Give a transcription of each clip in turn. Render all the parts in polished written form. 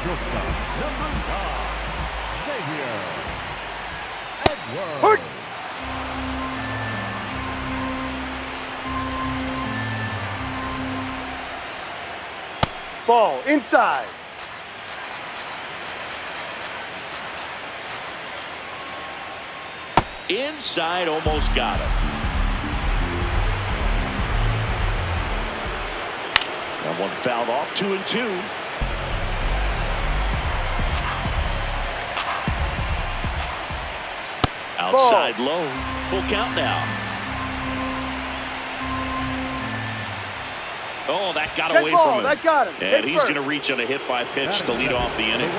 shortstop, number 9, Xavier Edwards. Ball inside. Inside, almost got him. That one fouled off, 2-2. Outside low, full count now. Oh, that got away from him. That got him. And he's going to reach on a hit by pitch to lead off the inning.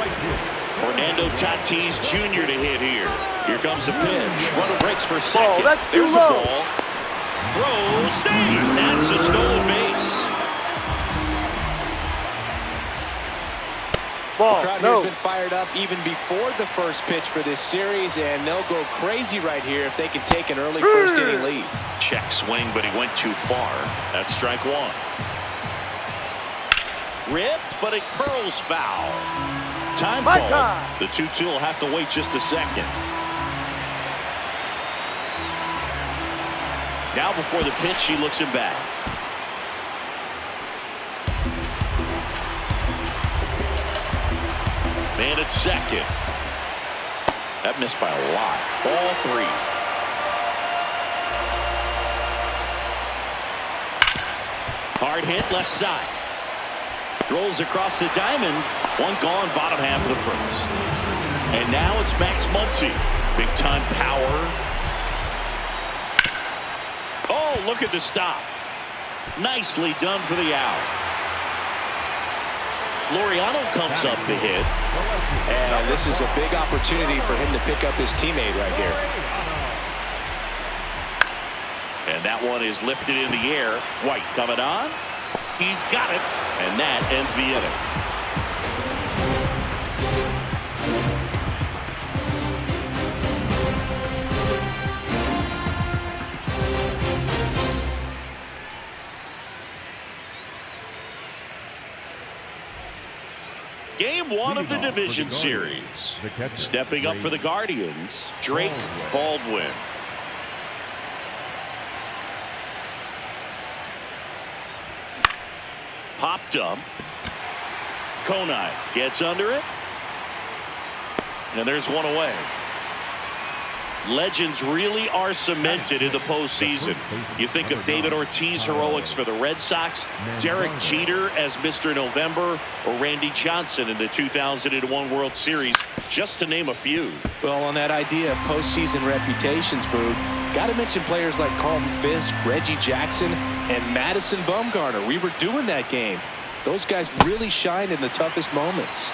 Fernando Tatis Jr. to hit here. Here comes the pitch. Runner breaks for second. There's the ball. Throw, save. That's a stolen base. The crowd here's been fired up even before the first pitch for this series, and they'll go crazy right here if they can take an early first inning lead. Check swing, but he went too far. That's strike one. Ripped, but it curls foul. Time call. The 2-2 will have to wait just a second. Now before the pitch, he looks him back. Man at second. That missed by a lot. Ball 3. Hard hit left side. Rolls across the diamond. One gone, bottom half of the first. And now it's Max Muncy. Big time power. Oh, look at the stop. Nicely done for the out. Laureano comes up to hit. And this is a big opportunity for him to pick up his teammate right here. And that one is lifted in the air. White coming on. He's got it. And that ends the inning. Game 1 of the division series. Stepping up for the Guardians, Drake Baldwin. Popped up. Konai gets under it. And there's one away. Legends really are cemented in the postseason. You think of David Ortiz heroics for the Red Sox, Derek Jeter as Mr. November, or Randy Johnson in the 2001 World Series, just to name a few. Well, on that idea of postseason reputations, Boog, got to mention players like Carlton Fisk, Reggie Jackson, and Madison Bumgarner. We were doing that game. Those guys really shined in the toughest moments.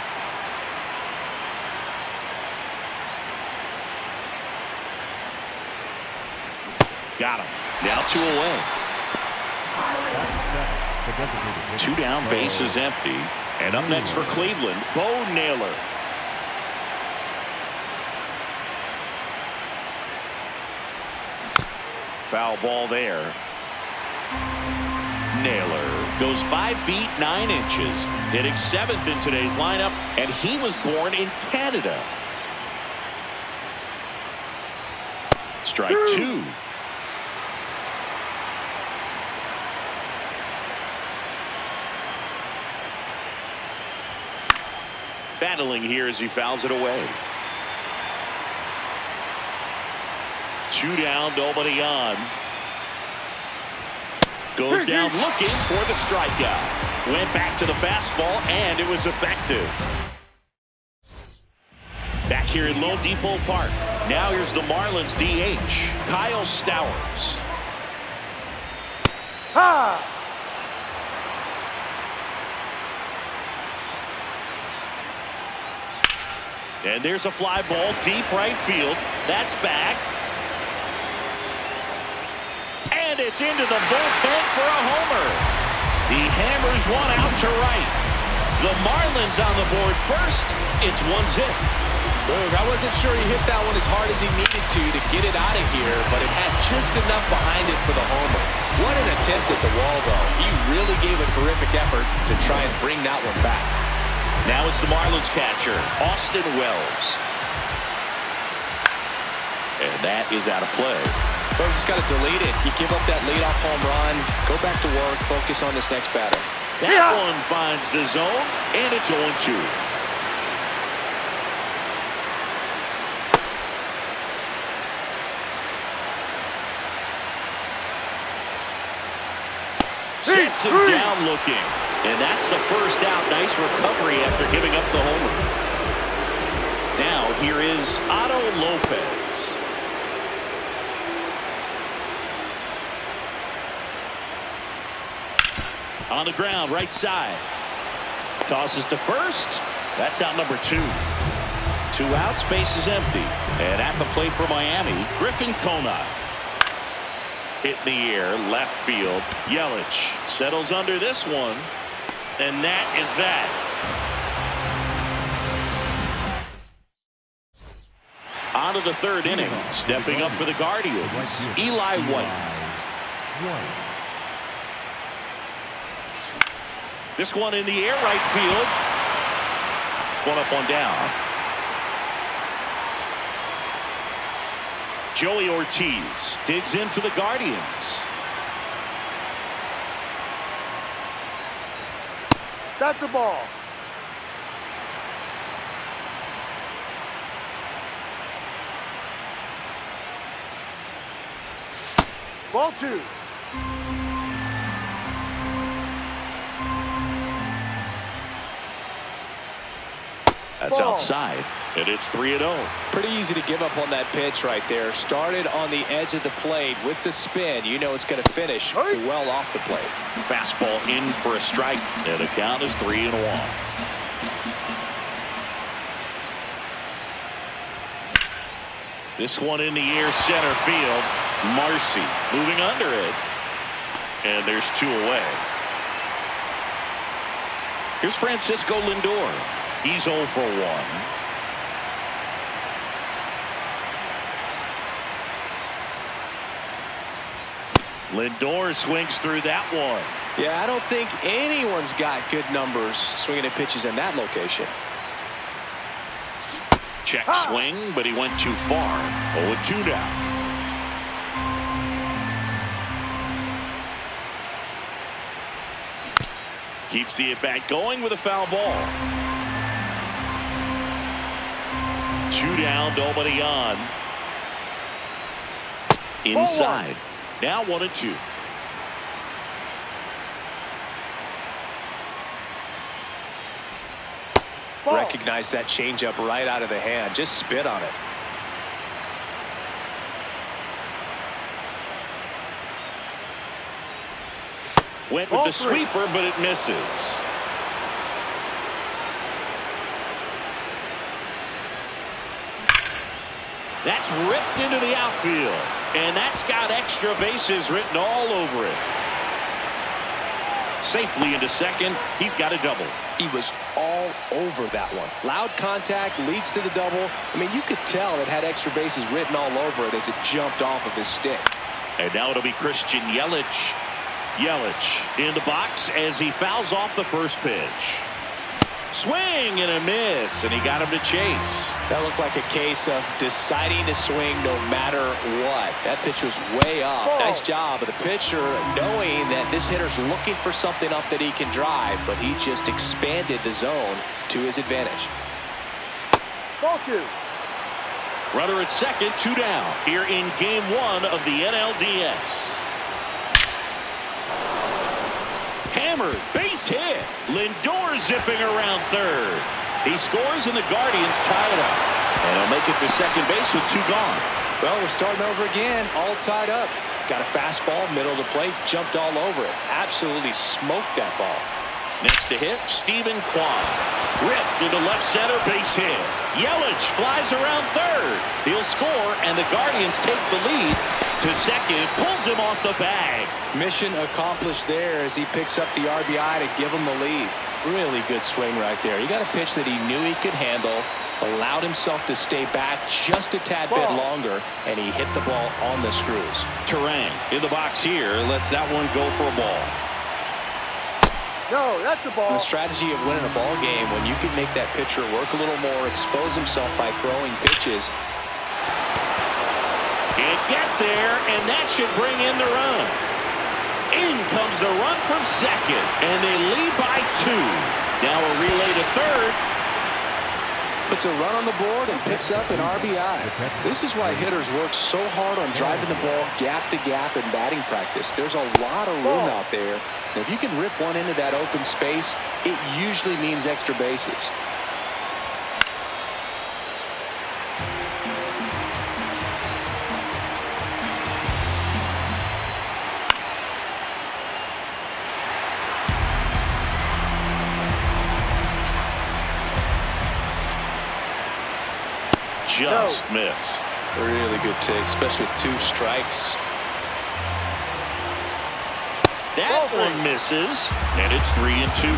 Got him. Now 2 away. 2 down, base is empty. And up next for Cleveland, Bo Naylor. Foul ball there. Naylor goes 5 feet 9 inches, hitting 7th in today's lineup, and he was born in Canada. Strike 2. Battling here as he fouls it away. 2 down, nobody on. Goes down looking for the strikeout. Went back to the fastball, and it was effective. Back here in Lone Depot Park. Now here's the Marlins DH, Kyle Stowers. Ha! And there's a fly ball deep right field. That's back. And it's into the bullpen for a homer. He hammers one out to right. The Marlins on the board first. It's 1-0. Boog, I wasn't sure he hit that one as hard as he needed to get it out of here, but it had just enough behind it for the homer. What an attempt at the wall, though. He really gave a terrific effort to try and bring that one back. Now it's the Marlins catcher, Austin Wells. And that is out of play. Well, just got to delete it. You give up that leadoff home run, go back to work, focus on this next batter. That one finds the zone, and it's 0-2. Sets him down looking. And that's the first out. Nice recovery after giving up the homer. Now here is Otto Lopez. On the ground, right side. Tosses to first. That's out number 2. 2 outs, base is empty. And at the plate for Miami, Griffin Conine. Hit in the air, left field. Yelich settles under this one. And that is that. On to the 3rd inning. Stepping up for the Guardians, Eli White. This one in the air, right field. One up, one down. Joey Ortiz digs in for the Guardians. That's a ball. Ball 2. That's outside, and it's 3-0. Pretty easy to give up on that pitch right there. Started on the edge of the plate with the spin. You know it's going to finish well off the plate. Fastball in for a strike, and the count is 3-1. This one in the air, center field. Marcy moving under it, and there's 2 away. Here's Francisco Lindor. He's 0 for 1. Lindor swings through that one. Yeah, I don't think anyone's got good numbers swinging at pitches in that location. Check swing, but he went too far. 0-2 now. Keeps the at-bat going with a foul ball. 2 down, nobody on. Inside. Now 1-2. Recognize that changeup right out of the hand. Just spit on it. Went with the sweeper, but it misses. That's ripped into the outfield, and that's got extra bases written all over it. Safely into second. He's got a double. He was all over that one. Loud contact leads to the double. I mean, you could tell it had extra bases written all over it as it jumped off of his stick. And now it'll be Christian Yelich. Yelich in the box as he fouls off the first pitch. Swing and a miss, and he got him to chase. That looked like a case of deciding to swing no matter what. That pitch was way up. Nice job of the pitcher knowing that this hitter's looking for something up that he can drive, but he just expanded the zone to his advantage. Ball 2. Runner at second, 2 down here in game 1 of the NLDS. Hammered, base hit. Lindor zipping around third. He scores and the Guardians tie it up. And he'll make it to second base with 2 gone. Well, we're starting over again, all tied up. Got a fastball, middle of the plate, jumped all over it. Absolutely smoked that ball. Next to hit, Stephen Kwan. Ripped into left center, base hit. Yelich flies around third. He'll score, and the Guardians take the lead to second. Pulls him off the bag. Mission accomplished there as he picks up the RBI to give him the lead. Really good swing right there. He got a pitch that he knew he could handle, allowed himself to stay back just a tad bit longer, and he hit the ball on the screws. Terang in the box here lets that one go for a ball. No, that's a ball. The strategy of winning a ball game when you can make that pitcher work a little more, expose himself by throwing pitches. Can't get there, and that should bring in the run. In comes the run from second, and they lead by 2. Now a relay to third. Puts a run on the board and picks up an RBI. This is why hitters work so hard on driving the ball gap to gap in batting practice. There's a lot of room out there. And if you can rip one into that open space, it usually means extra bases. Just missed. A really good take, especially with 2 strikes. That one misses, and it's 3-2.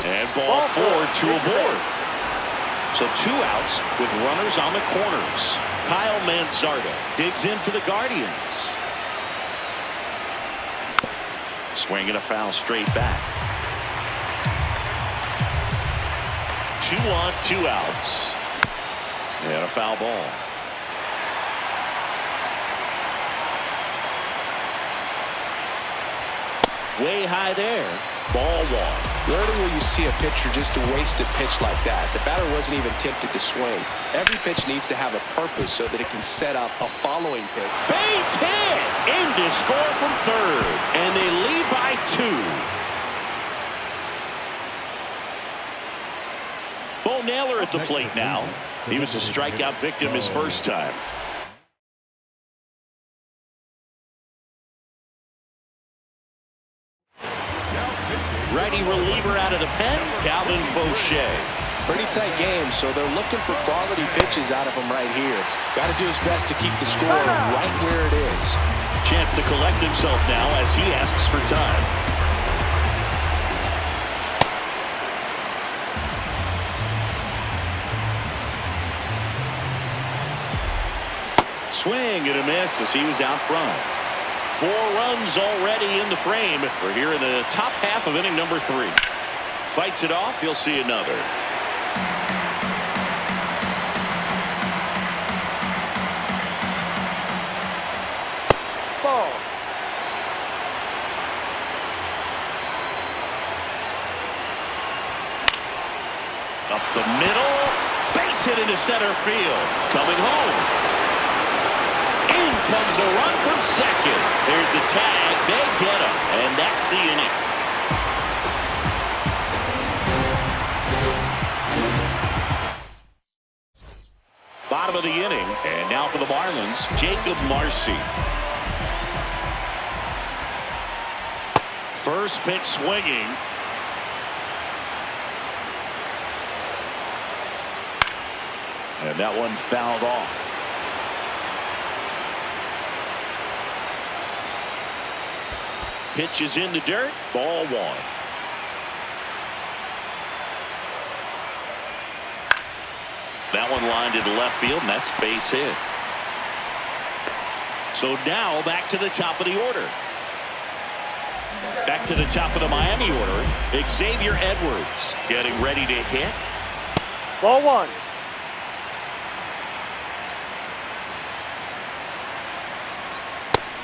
And ball 4, 2 aboard. So 2 outs with runners on the corners. Kyle Manzardo digs in for the Guardians. Swing and a foul straight back. 2 on, 2 outs. And a foul ball. Way high there. Ball 1. Rarely will you see a pitcher just waste a pitch like that. The batter wasn't even tempted to swing. Every pitch needs to have a purpose so that it can set up a following pitch. Base hit! In to score from third. And they lead by 2. Bo Naylor at the plate now. He was a strikeout victim his first time. Righty reliever out of the pen, Calvin Fauché. Pretty tight game, so they're looking for quality pitches out of him right here. Got to do his best to keep the score right where it is. Chance to collect himself now as he asks for time. Swing and a miss as he was out front. 4 runs already in the frame. We're here in the top half of inning number 3. Fights it off. You'll see another. Ball. Up the middle. Base hit into center field. Coming home. In comes the run from second. There's the tag. They get him. And that's the inning. Bottom of the inning. And now for the Marlins, Jacob Marcy. First pitch swinging. And that one fouled off. Pitch is in the dirt. Ball 1. That one lined into left field, and that's base hit. So now back to the top of the order. Back to the top of the Miami order. Xavier Edwards getting ready to hit. Ball 1.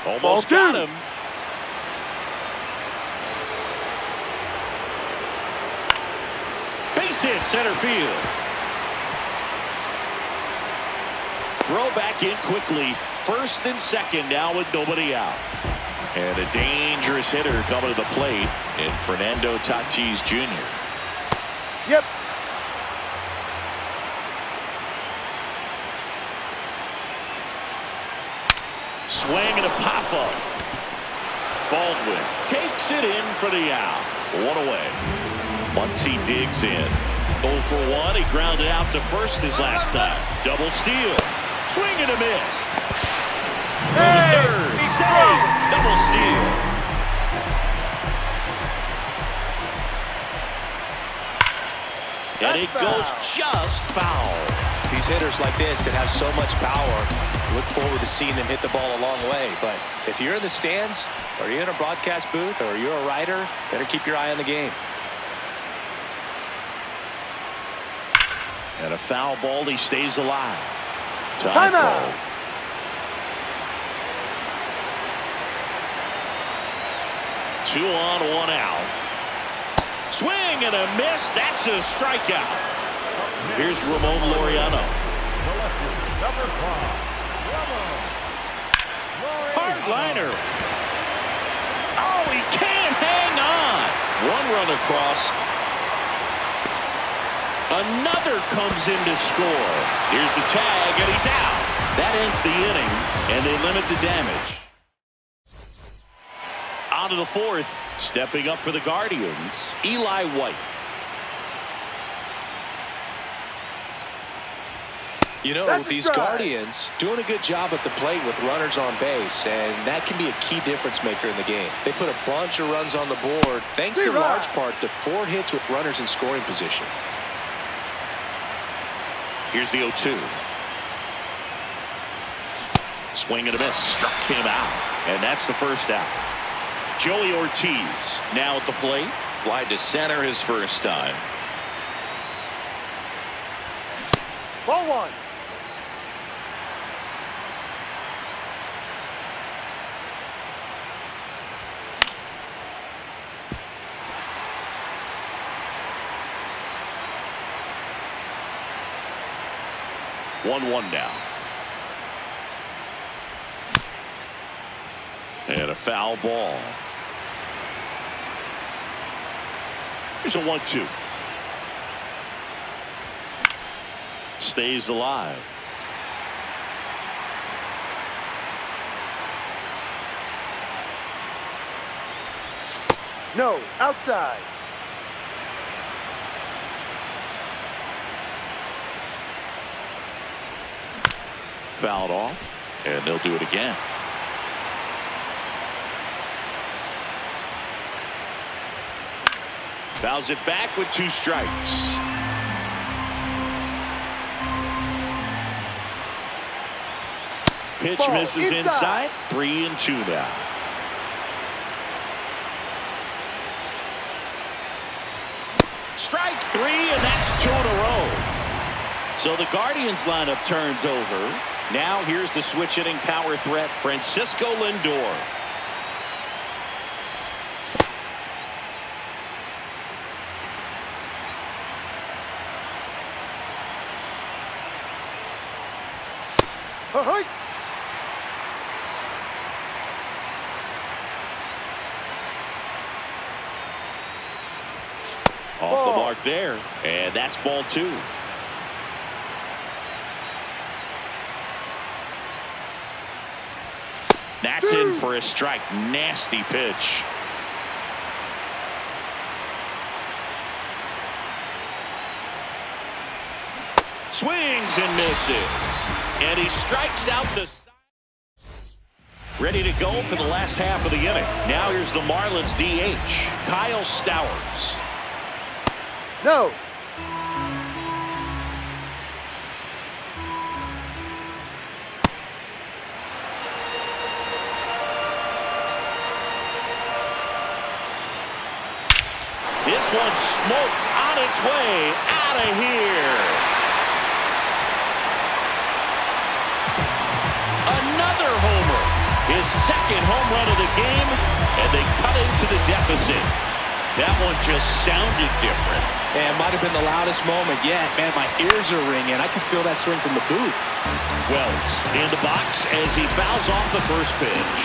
Almost got him. Base hit center field. Throw back in quickly. First and second now with nobody out. And a dangerous hitter coming to the plate in Fernando Tatis Jr. Yep. Swing and a pop-up. Baldwin takes it in for the out. 1 away. Once he digs in. 0 for 1. He grounded out to first his last time. Double steal. Swing and a miss. Hey, Third. He's saved. Double steal. And it goes just foul. These hitters like this that have so much power, look forward to seeing them hit the ball a long way. But if you're in the stands, or you're in a broadcast booth, or you're a writer, better keep your eye on the game. And a foul ball, he stays alive. Time call. out. Two on, one out. Swing and a miss. That's a strikeout. Here's Ramon Laureano. Number 5, Hardliner. Oh, he can't hang on. One run across. Another comes in to score. Here's the tag, and he's out. That ends the inning, and they limit the damage. On to the fourth. Stepping up for the Guardians, Eli White. You know, these Guardians doing a good job at the plate with runners on base, and that can be a key difference maker in the game. They put a bunch of runs on the board, thanks in large part to 4 hits with runners in scoring position. Here's the 0-2. Swing and a miss. Struck him out. And that's the first out. Joey Ortiz now at the plate. Fly to center his first time. Ball 1. One now. And a foul ball. Here's a 1-2. Stays alive. No, outside. Fouled off, and they'll do it again. Fouls it back with 2 strikes. Pitch Ball misses inside. 3-2 now. Strike 3, and that's 2 in a row. So the Guardians lineup turns over. Now here's the switch hitting power threat, Francisco Lindor. Ahoy! Off the mark there, and that's ball 2. That's in for a strike. Nasty pitch. Swings and misses. And he strikes out the side. Ready to go for the last half of the inning. Now here's the Marlins DH, Kyle Stowers. No. This one's smoked on its way out of here. Another homer. His second home run of the game, and they cut into the deficit. That one just sounded different. And it might have been the loudest moment yet. Man, my ears are ringing. I can feel that swing from the booth. Wells in the box as he fouls off the first pitch.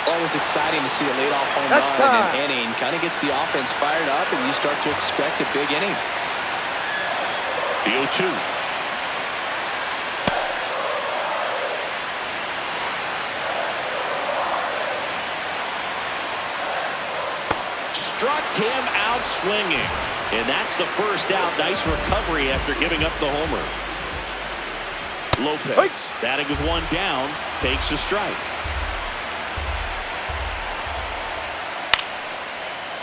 Always exciting to see a leadoff home run in an inning. Kind of gets the offense fired up, and you start to expect a big inning. The 0-2. Struck him out swinging. And that's the first out. Nice recovery after giving up the homer. Lopez, batting with 1 down, takes a strike.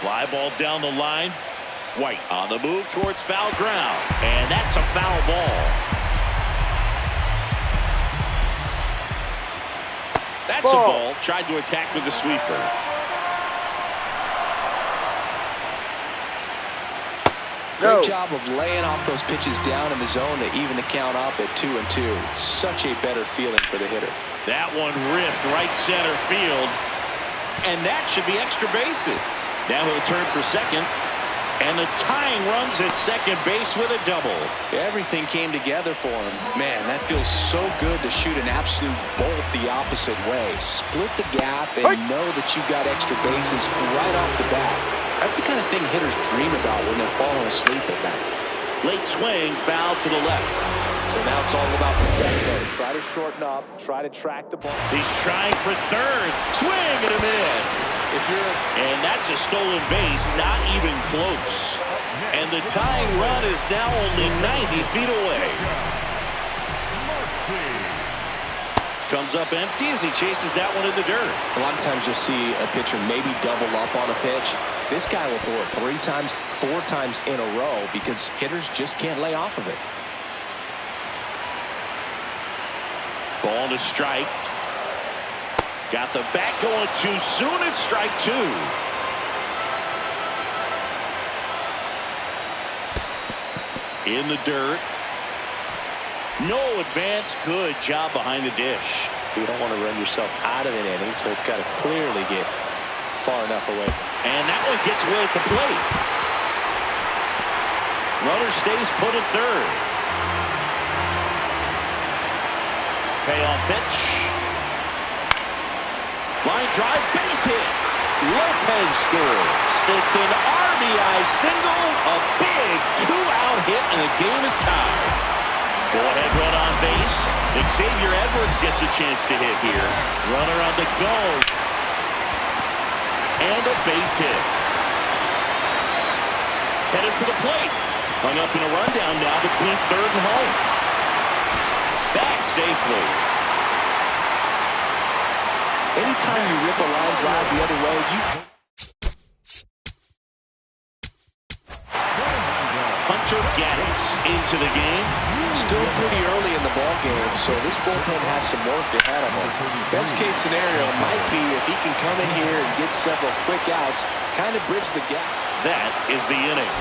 Fly ball down the line. White on the move towards foul ground. And that's a foul ball. That's a ball. Tried to attack with the sweeper. Great job of laying off those pitches down in the zone to even the count up at 2-2. Such a better feeling for the hitter. That one ripped right center field. And that should be extra bases. Now he'll turn for second. And the tying runs at second base with a double. Everything came together for him. Man, that feels so good to shoot an absolute bolt the opposite way. Split the gap and know that you've got extra bases right off the bat. That's the kind of thing hitters dream about when they're falling asleep at night. Late swing, foul to the left. So now it's all about protecting. Try to shorten up, try to track the ball. He's trying for third. Swing and a miss. And that's a stolen base, not even close. And the tying run is now only 90 feet away. Comes up empty as he chases that one in the dirt. A lot of times you'll see a pitcher maybe double up on a pitch. This guy will throw it 3 times, 4 times in a row because hitters just can't lay off of it. Ball to strike. Got the bat going too soon. It's strike 2. In the dirt. No advance. Good job behind the dish. You don't want to run yourself out of an inning, so it's got to clearly get far enough away. And that one gets away at the plate. Runner stays put at third. Payoff pitch. Line drive, base hit. Lopez scores. It's an RBI single, a big 2-out hit, and the game is tied. Go-ahead run on base. Xavier Edwards gets a chance to hit here. Runner on the go. And a base hit. Headed for the plate. Hung up in a rundown now between third and home. Back safely. Anytime you rip a line drive the other way, Hunter Gaddis into the game. Still pretty early in the ball game, so this bullpen has some work ahead of him. Best case scenario might be if he can come in here and get several quick outs, kind of bridge the gap. That is the inning.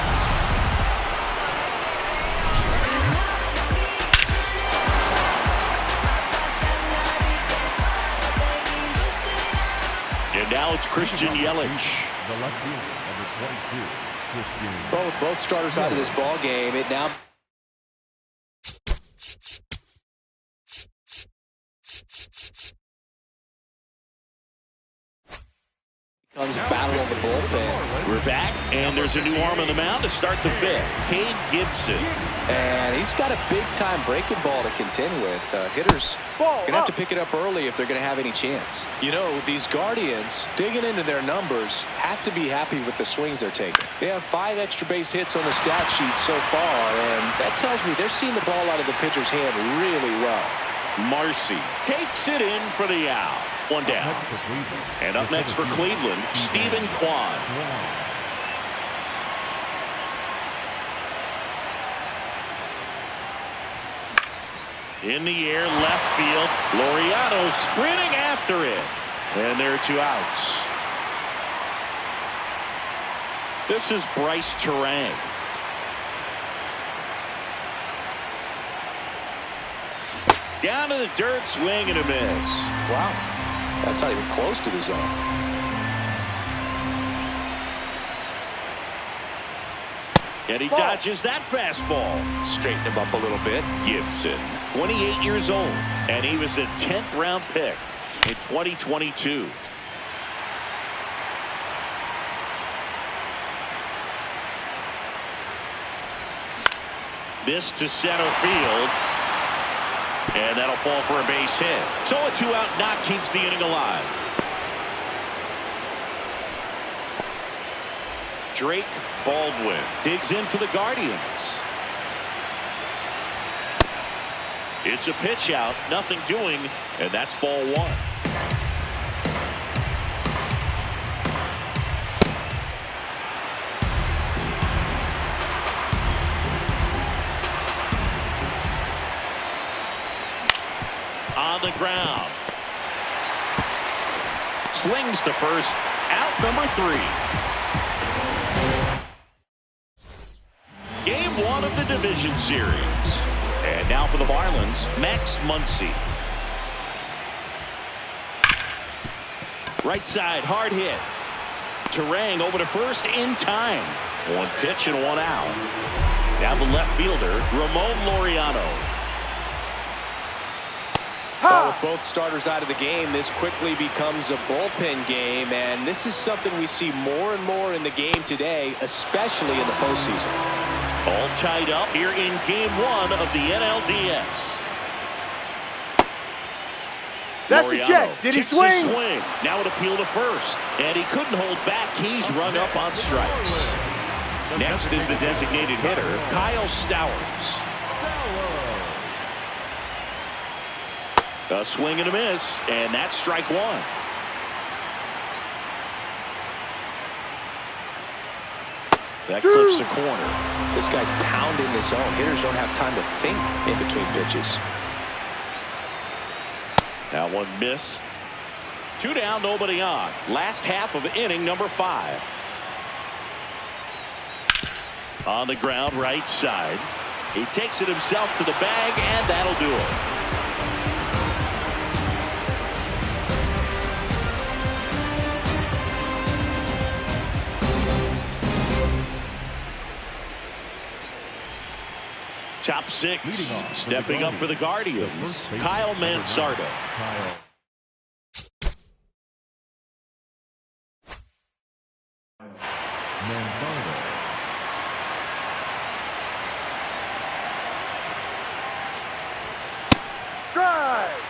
And now it's Christian Yelich. The left fielder, number 22, Christian. Both starters out of this ball game. It now comes a battle of the bullpens. We're back, and there's a new arm on the mound to start the fifth. Cade Gibson. And he's got a big-time breaking ball to contend with. Hitters going to have to pick it up early if they're going to have any chance. You know, these Guardians, digging into their numbers, have to be happy with the swings they're taking. They have 5 extra base hits on the stat sheet so far, and that tells me they're seeing the ball out of the pitcher's hand really well. Marcy takes it in for the out. One down. And up next for Cleveland, Stephen Kwan. In the air, left field. Laureano sprinting after it. And there are 2 outs. This is Bryce Terang. Down to the dirt, swing and a miss. Wow. That's not even close to the zone. And he dodges that fastball. Straighten him up a little bit. Gibson, 28 years old, and he was a 10th round pick in 2022. This to center field. And that'll fall for a base hit. So a 2-out knock keeps the inning alive. Drake Baldwin digs in for the Guardians. It's a pitch out, nothing doing, and that's ball 1. on the ground. Slings to first. Out number 3. Game 1 of the division series. And now for the Marlins, Max Muncy. Right side, hard hit. Turang over to first in time. 1 pitch and 1 out. Now the left fielder, Ramon Laureano. Well, with both starters out of the game, this quickly becomes a bullpen game, and this is something we see more and more in the game today, especially in the postseason. All tied up here in Game 1 of the NLDS. That's Laureano a check. Did he kicks swing? his swing? Now an appeal to first, and he couldn't hold back. He's run up on strikes. Next is the designated hitter, Kyle Stowers. A swing and a miss, and that's strike 1. That clips the corner. This guy's pounding the zone. Hitters don't have time to think in between pitches. That one missed. 2 down, nobody on. Last half of inning number 5. On the ground, right side. He takes it himself to the bag, and that'll do it. Top 6, stepping up for the Guardians, Kyle Mansardo. Drive.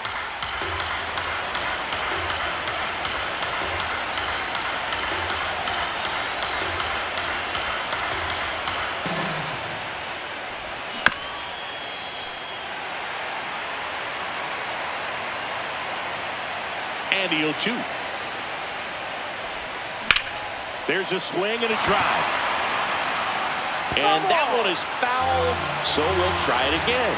And the 0-2. There's a swing and a drive. And that one is foul, so we'll try it again.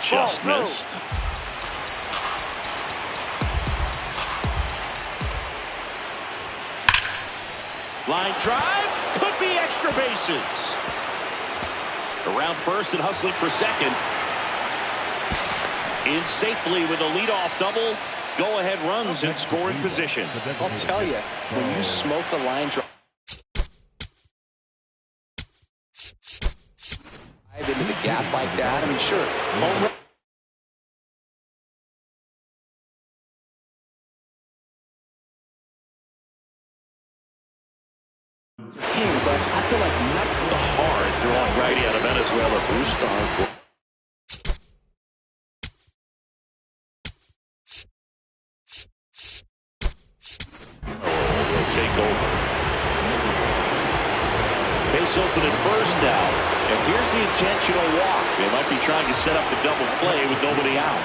Just missed. Line drive, could be extra bases. Around first and hustling for second. In safely with a leadoff double. Go-ahead runs in scoring position. I'll tell you, when you smoke a line drive into the gap like that, I mean, sure, home run. But I feel like nothing. The hard throwing righty out of Venezuela, Brustar. Will take over. Base open at first now. And here's the intentional walk. They might be trying to set up the double play with nobody out.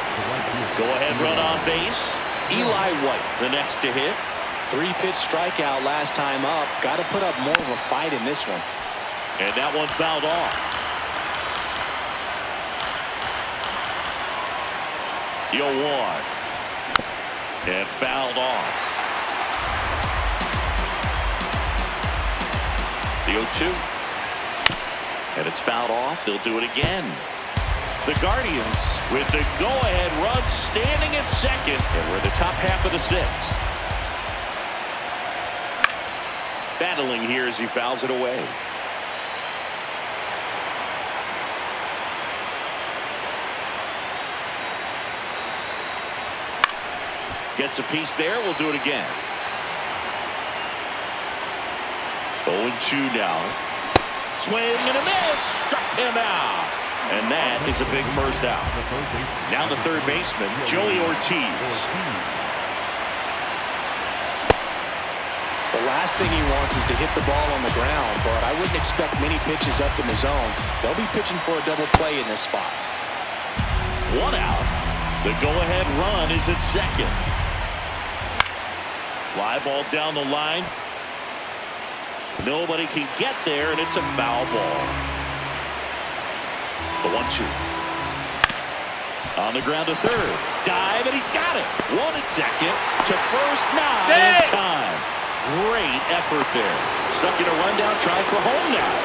Go ahead, run on base. Eli White, the next to hit. 3-pitch strikeout last time up. Got to put up more of a fight in this one. And that one fouled off. The 0-1. And fouled off. The 0-2. And it's fouled off. They'll do it again. The Guardians with the go-ahead run standing at second. And we're in the top half of the 6th. Battling here as he fouls it away. Gets a piece there. We'll do it again. 0-2 now. Swing and a miss. Struck him out. And that is a big first out. Now the third baseman, Joey Ortiz. The last thing he wants is to hit the ball on the ground, but I wouldn't expect many pitches up in the zone. They'll be pitching for a double play in this spot. 1 out. The go-ahead run is at second. Fly ball down the line. Nobody can get there, and it's a foul ball. The 1-2. On the ground to third. Dive, and he's got it. 1 at second. To first, not in time. Great effort there. Stuck in a rundown, trying for home now.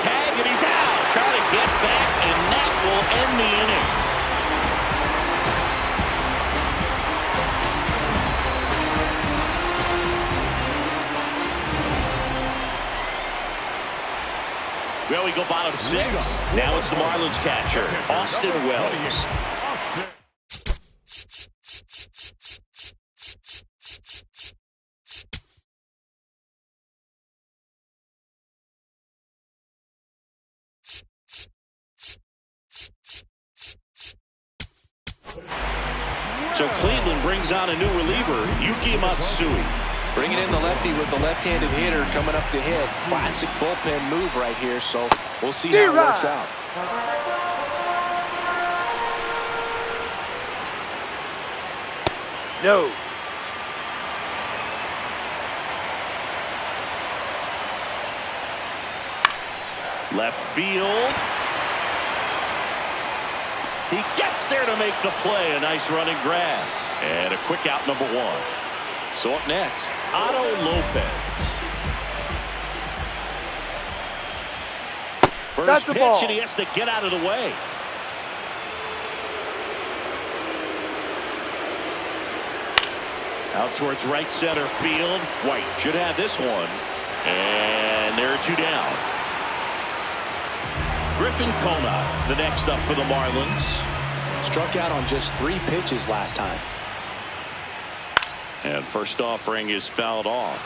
Tag, and he's out. Trying to get back, and that will end the inning. Well, we go bottom 6. Now it's the Marlins catcher, Austin Wells. So Cleveland brings on a new reliever, Yuki Matsui. Bringing in the lefty with the left-handed hitter coming up to hit. Classic bullpen move right here, so we'll see how it works out. No. Left field. He gets there to make the play. A nice running grab. And a quick out, number 1. So up next, Otto Lopez. First pitch, and he has to get out of the way. Out towards right center field. White should have this one. And there are 2 down. Griffin Conant, the next up for the Marlins. Struck out on just 3 pitches last time. And first offering is fouled off.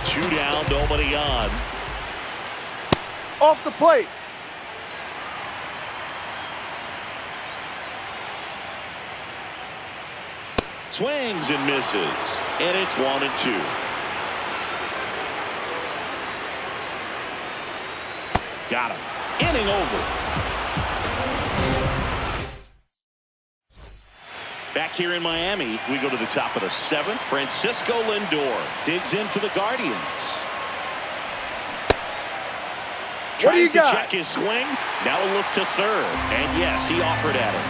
2 down, nobody on. Off the plate. Swings and misses. And it's 1-2. Got him. Inning over. Back here in Miami, we go to the top of the 7th. Francisco Lindor digs in for the Guardians. Tries to check his swing. Now a look to third. And yes, he offered at it.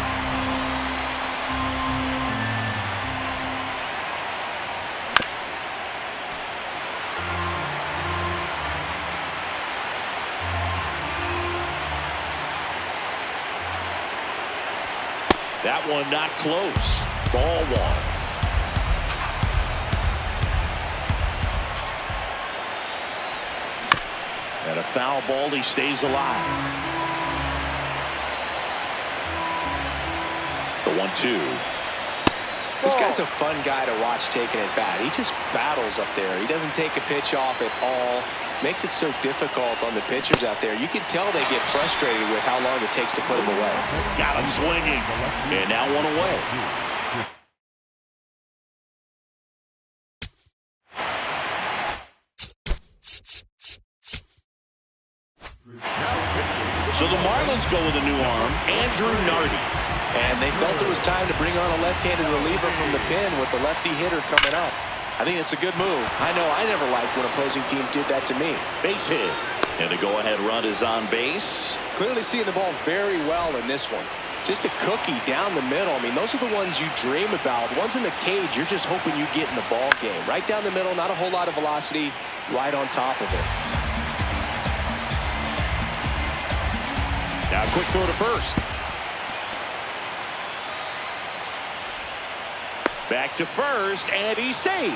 That one not close. Ball 1. And a foul ball. He stays alive. The 1-2. This guy's a fun guy to watch taking at bat. He just battles up there. He doesn't take a pitch off at all. Makes it so difficult on the pitchers out there. You can tell they get frustrated with how long it takes to put him away. Got him swinging. And now 1 away. So the Marlins go with a new arm, Andrew Nardi. And they felt it was time to bring on a left-handed reliever from the pen with the lefty hitter coming up. I think it's a good move. I know I never liked when opposing teams did that to me. Base hit. And the go-ahead run is on base. Clearly seeing the ball very well in this one. Just a cookie down the middle. I mean, those are the ones you dream about. Ones in the cage, you're just hoping you get in the ball game. Right down the middle, not a whole lot of velocity, right on top of it. Now quick throw to first. Back to first, and he's safe.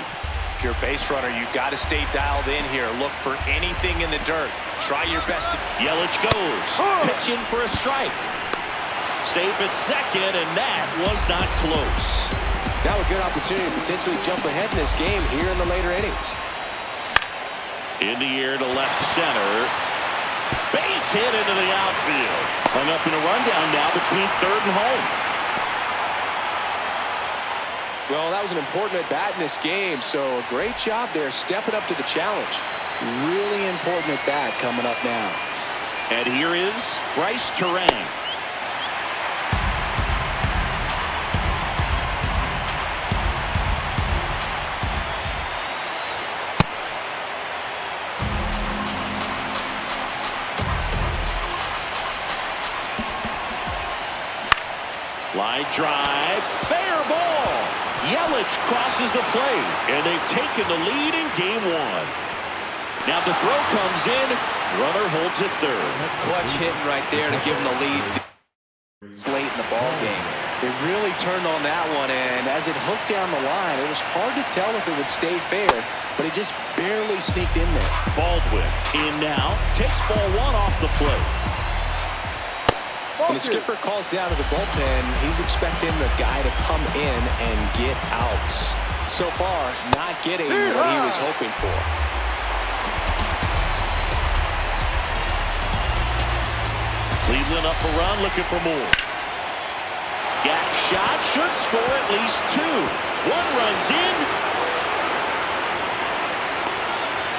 If you're a base runner, you've got to stay dialed in here. Look for anything in the dirt. Try your best. Yelich goes. Pitch in for a strike. Safe at second, and that was not close. Now a good opportunity to potentially jump ahead in this game here in the later innings. In the air to left center. Base hit into the outfield. Hung up in a rundown now between third and home. Well, that was an important at-bat in this game, so a great job there stepping up to the challenge. Really important at-bat coming up now. And here is Bryce Terang. Line drive. Fair ball. Yelich crosses the plate, and they've taken the lead in game one. Now the throw comes in. Runner holds it third. Clutch hitting right there to give them the lead late in the ball game. They really turned on that one, and as it hooked down the line, it was hard to tell if it would stay fair, but it just barely sneaked in there. Baldwin in now. Takes ball one off the plate. When the skipper calls down to the bullpen, he's expecting the guy to come in and get outs. So far, not getting what he was hoping for. Cleveland up a run, looking for more. Gap shot, should score at least two. One runs in.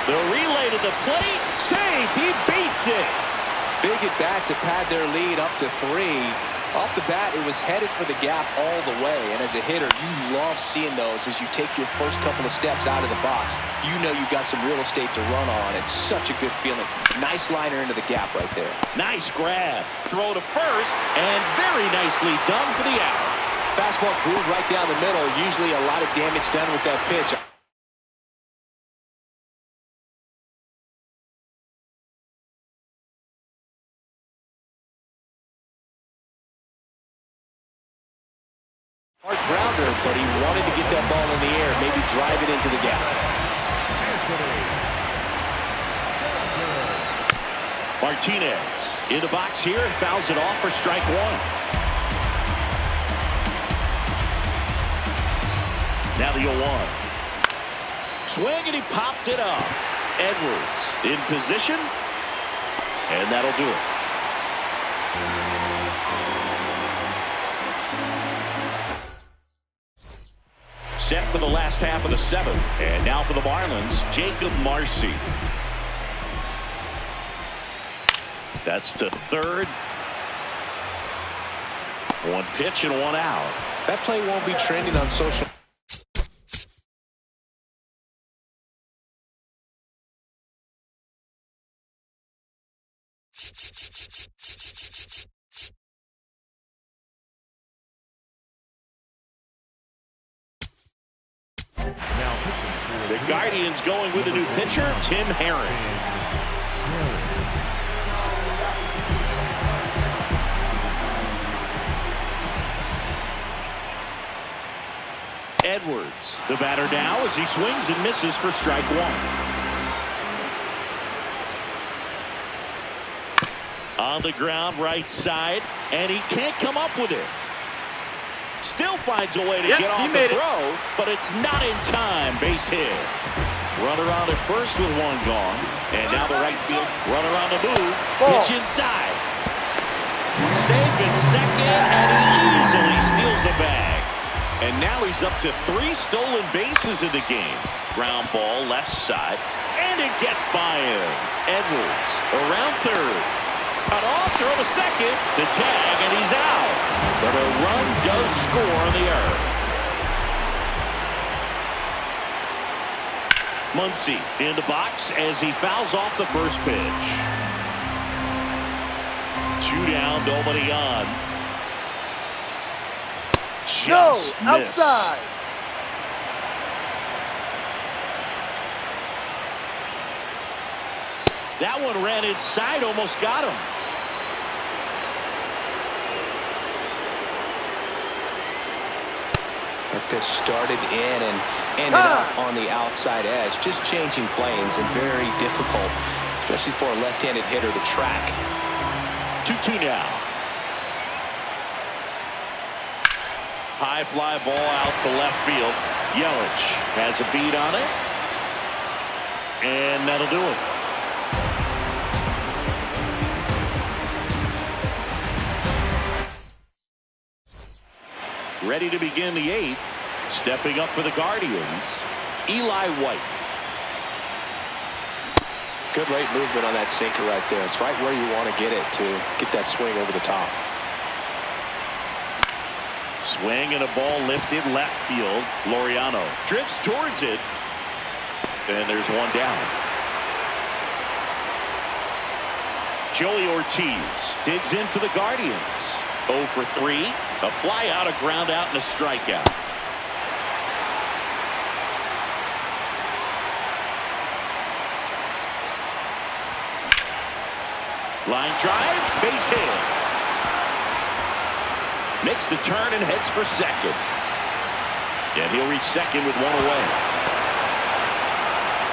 The relay to the plate, safe, he beats it. Big at bat to pad their lead up to 3. Off the bat, it was headed for the gap all the way, and as a hitter, you love seeing those as you take your first couple of steps out of the box. You know you've got some real estate to run on. It's such a good feeling. Nice liner into the gap right there. Nice grab. Throw to first, and very nicely done for the out. Fastball grooved right down the middle. Usually a lot of damage done with that pitch. Hard grounder, but he wanted to get that ball in the air, maybe drive it into the gap. Martinez in the box here and fouls it off for strike one. Now the 0-1. Swing and he popped it up. Edwards in position, and that'll do it. Set for the last half of the 7th. And now for the Marlins, Jacob Marcy. That's to third. One pitch and one out. That play won't be trending on social. The Guardians going with a new pitcher, Tim Herron. Edwards, the batter now as he swings and misses for strike one. On the ground, right side, and he can't come up with it. Still finds a way to get off the throw, but it's not in time. Base hit. Runner on at first with one gone. And now the right field runner on the move. Pitch inside. Safe at second, and he easily steals the bag. And now he's up to 3 stolen bases in the game. Ground ball left side, and it gets by him. Edwards around third. Cut off, throw to second, the tag, and he's out. But a run does score on the earth. Muncy in the box as he fouls off the first pitch. 2 down, nobody on. Just missed. Outside. That one ran inside, almost got him. That pitch started in and ended up on the outside edge. Just changing planes and very difficult, especially for a left-handed hitter to track. 2-2 now. High fly ball out to left field. Yelich has a beat on it. And that'll do it. Ready to begin the 8th. Stepping up for the Guardians, Eli White. Good late movement on that sinker right there. It's right where you want to get it to get that swing over the top. Swing and a ball lifted left field. Laureano drifts towards it. And there's one down. Joey Ortiz digs in for the Guardians. 0 for 3. A fly out, a ground out, and a strikeout. Line drive, base hit. Makes the turn and heads for second. And he'll reach second with one away.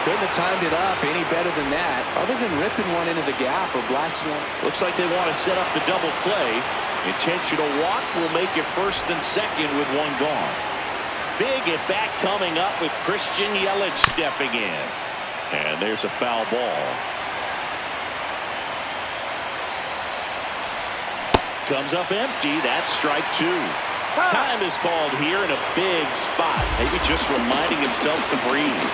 Couldn't have timed it up any better than that, other than ripping one into the gap or blasting one. Looks like they want to set up the double play. Intentional walk will make it first and second with one gone. Big at bat coming up with Christian Yelich stepping in. And there's a foul ball. Comes up empty. That's strike two. Time is called here in a big spot. Maybe just reminding himself to breathe.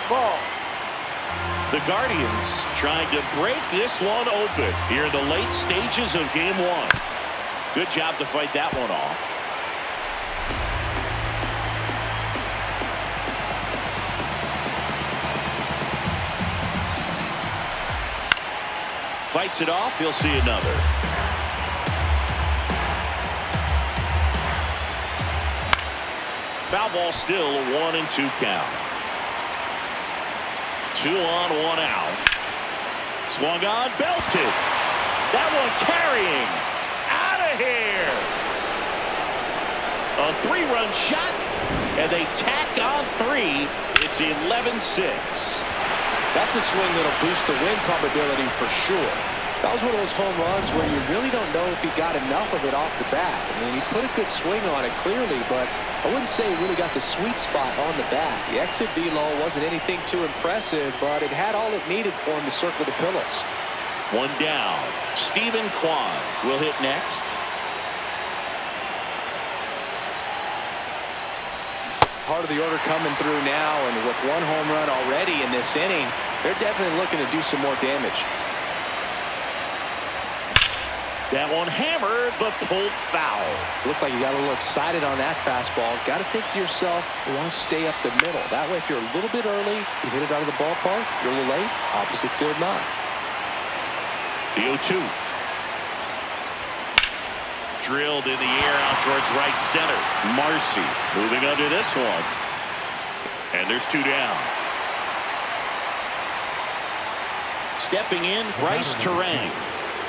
Ball. The Guardians trying to break this one open here in the late stages of game one. Good job to fight that one off. Fights it off. He'll see another. Foul ball still a 1-2 count. 2 on, 1 out. Swung on, belted. That one carrying. Out of here. A 3-run shot, and they tack on 3. It's 11-6. That's a swing that'll boost the win probability for sure. That was one of those home runs where you really don't know if he got enough of it off the bat. I mean, he put a good swing on it clearly, but I wouldn't say he really got the sweet spot on the bat. The exit velo wasn't anything too impressive, but it had all it needed for him to circle the pillows. One down. Stephen Kwan will hit next. Part of the order coming through now, and with one home run already in this inning, they're definitely looking to do some more damage. That one hammered, but pulled foul. Looked like you got a little excited on that fastball. Got to think to yourself, you want to stay up the middle. That way, if you're a little bit early, you hit it out of the ballpark. You're a little late, opposite field not. The 0-2. Drilled in the air out towards right center. Marcy moving under this one. And there's 2 down. Stepping in, Bryce Terang.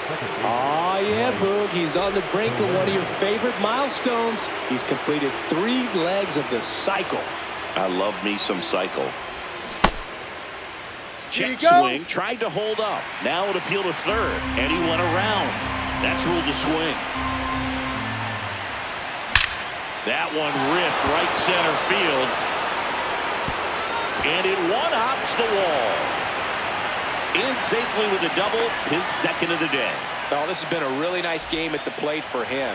Oh, yeah, Boog. He's on the brink of one of your favorite milestones. He's completed 3 legs of the cycle. I love me some cycle. Check swing. Tried to hold up. Now it appealed to third. And he went around. That's ruled a swing. That one ripped right center field. And it one-hops the wall. In safely with a double, his second of the day. Oh, this has been a really nice game at the plate for him.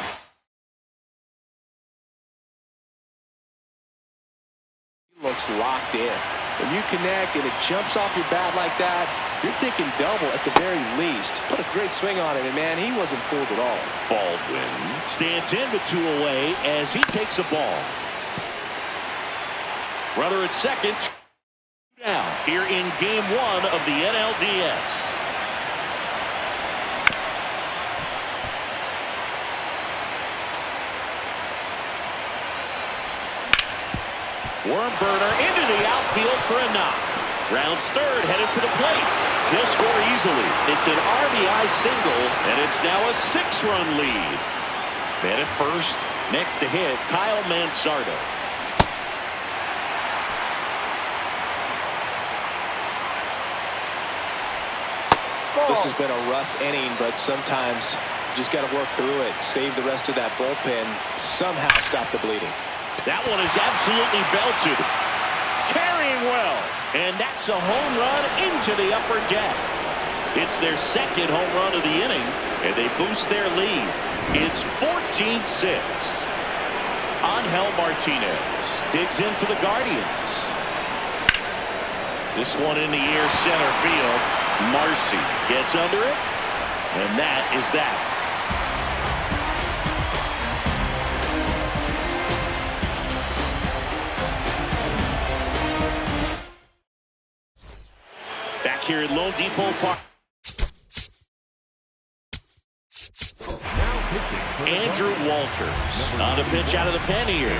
He looks locked in. When you connect and it jumps off your bat like that, you're thinking double at the very least. Put a great swing on it, and man, he wasn't fooled at all. Baldwin stands in with 2 away as he takes a ball. Runner at second. Now here in game 1 of the NLDS. Worm burner into the outfield for a knock. Rounds third, headed for the plate. He'll score easily. It's an RBI single, and it's now a 6-run lead. Man at first, next to hit, Kyle Mansardo. This has been a rough inning, but sometimes you just got to work through it, save the rest of that bullpen, somehow stop the bleeding. That one is absolutely belted. Carrying well. And that's a home run into the upper deck. It's their second home run of the inning, and they boost their lead. It's 14-6. Angel Martinez digs in for the Guardians. This one in the air center field. Marcy gets under it, and that is that. here at Lone Depot Park. Andrew Walters on a pitch out of the pen here.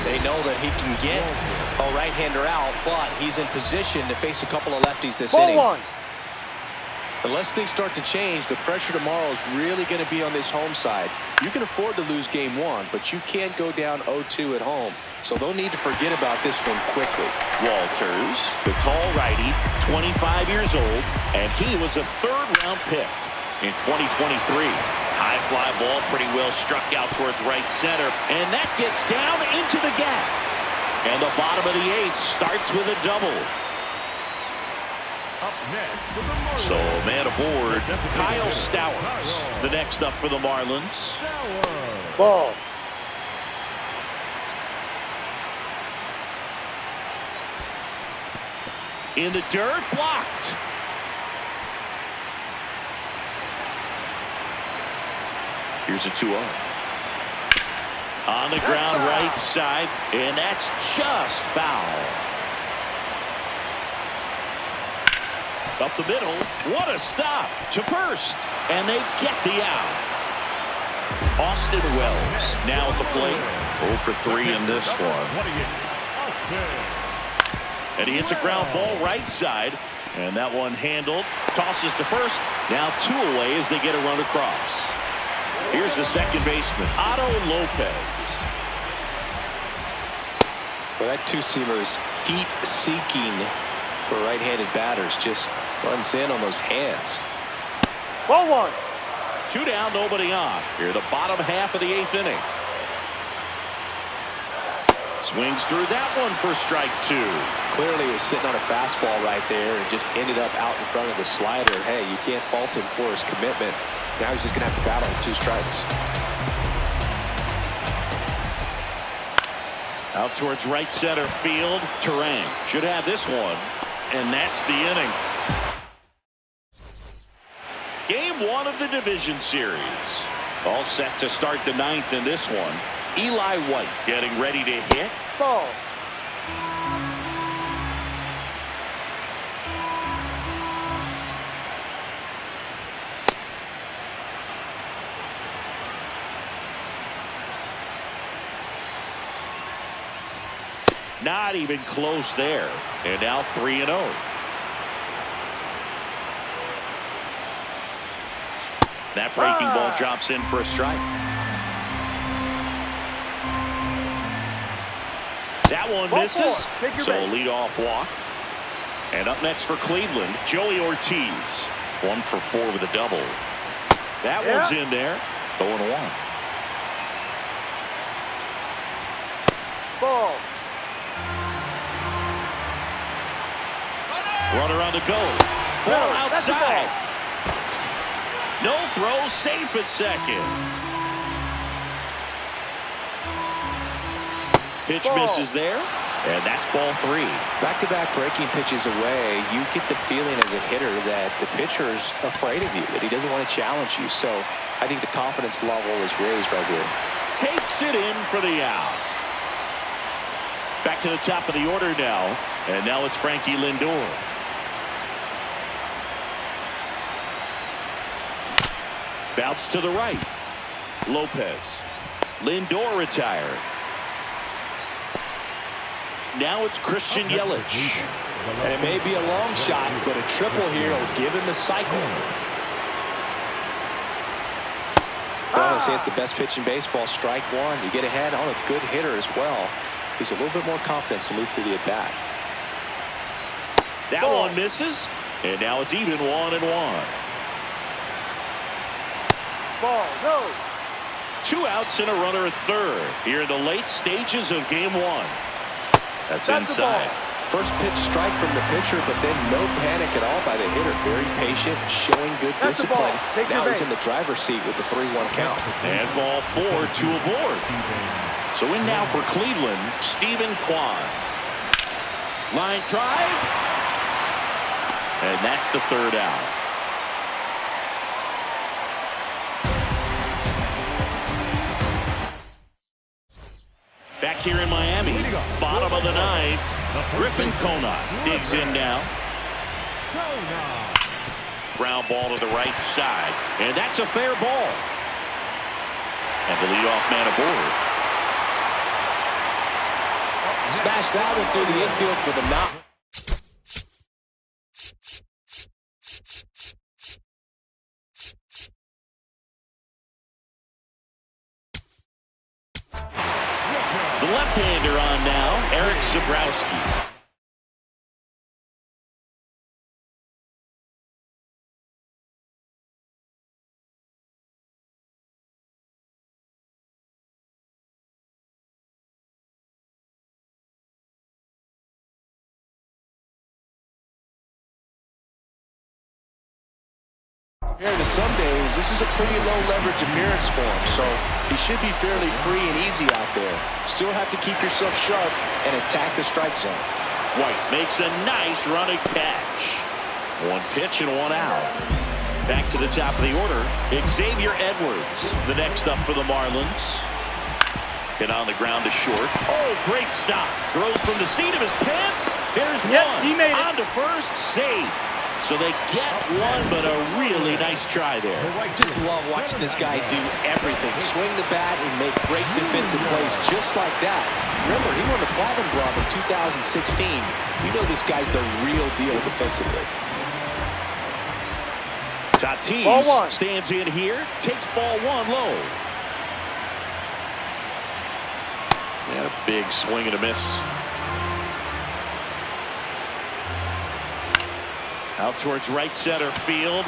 They know that he can get a right-hander out, but he's in position to face a couple of lefties this inning. Ball 1. Unless things start to change, the pressure tomorrow is really going to be on this home side. You can afford to lose game 1, but you can't go down 0-2 at home. So they'll need to forget about this one quickly. Walters, the tall righty, 25 years old, and he was a third-round pick in 2023. High fly ball, pretty well struck out towards right center, and that gets down into the gap. And the bottom of the 8th starts with a double. Up next for the Marlins. So man aboard, Kyle Stowers, the next up for the Marlins. Ball. In the dirt, blocked. Here's a 2-0. On the ground, right side, and that's just foul. Up the middle, what a stop to first, and they get the out. Austin Wells now at the plate, 0 for 3 in this one. And he hits a ground ball right side, and that one handled, tosses to first, now 2 away as they get a run across. Here's the second baseman, Otto Lopez. Well, that two-seamer is heat-seeking for right-handed batters. Just runs in on those hands. Ball 1. 2 down, nobody on. Here, the bottom half of the 8th inning. Swings through that one for strike 2. Clearly, he was sitting on a fastball right there and just ended up out in front of the slider. Hey, you can't fault him for his commitment. Now he's just going to have to battle with 2 strikes. Out towards right center field. Terang should have this one. And that's the inning. Game 1 of the division series. All set to start the 9th in this one. Eli White getting ready to hit. Ball. Not even close there. And now 3-0. That breaking ball drops in for a strike. That one misses. So leadoff walk. And up next for Cleveland, Joey Ortiz. 1 for 4 with a double. That one's in there. 0-1. Ball. Runner on the go. Ball outside. No throw, safe at second. Pitch misses there, and that's ball 3. Back-to-back breaking pitches away, you get the feeling as a hitter that the pitcher's afraid of you, that he doesn't want to challenge you. So I think the confidence level is raised right here. Takes it in for the out. Back to the top of the order now, and now it's Frankie Lindor. Bounce to the right. Lopez. Lindor retired. Now it's Christian Yelich. And it may be a long shot, but a triple here will give him the cycle. Well, I say it's the best pitch in baseball. Strike 1. You get ahead on a good hitter as well. Gives a little bit more confidence to move through the at-bat. That one misses, and now it's even 1-1. Ball, no. 2 outs and a runner at third here in the late stages of game 1. That's inside. First pitch strike from the pitcher, but then no panic at all by the hitter. Very patient, showing good discipline. Now he's in the driver's seat with the 3-1 count. And ball 4, 2 aboard. So in now for Cleveland, Stephen Kwan. Line drive. And that's the 3rd out. Back here in Miami, bottom of the 9th, Griffin Conant digs in now. Ground ball to the right side. And that's a fair ball. And the leadoff man aboard. Smash that one through the infield for the knock. The left-hander on now, Eric Zabrowski. Compared to some days, this is a pretty low leverage appearance for him, so he should be fairly free and easy out there. Still have to keep yourself sharp and attack the strike zone. White makes a nice running catch. One pitch and one out. Back to the top of the order, Xavier Edwards, the next up for the Marlins. Hit on the ground to short. Oh, great stop. Throws from the seat of his pants. Here's one. He made it. On to first, safe. So they get one, but a really nice try there. Just love watching this guy do everything. Swing the bat and make great defensive plays just like that. Remember, he won the Platinum Glove in 2016. You know this guy's the real deal defensively. Tatis stands in here, takes ball one low. And a big swing and a miss. Out towards right center field.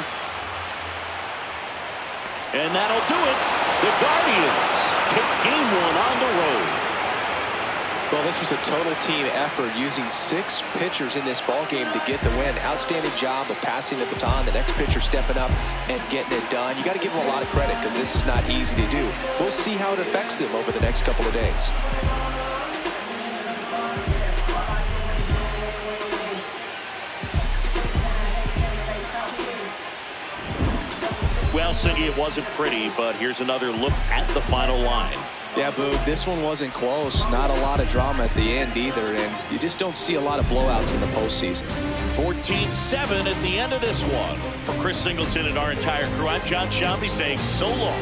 And that'll do it. The Guardians take game one on the road. Well, this was a total team effort, using 6 pitchers in this ball game to get the win. Outstanding job of passing the baton. The next pitcher stepping up and getting it done. You got to give them a lot of credit because this is not easy to do. We'll see how it affects them over the next couple of days. Well, Cindy, it wasn't pretty, but here's another look at the final line. Yeah, Boog, this one wasn't close. Not a lot of drama at the end either, and you just don't see a lot of blowouts in the postseason. 14-7 at the end of this one. For Chris Singleton and our entire crew, I'm John Shambi saying so long.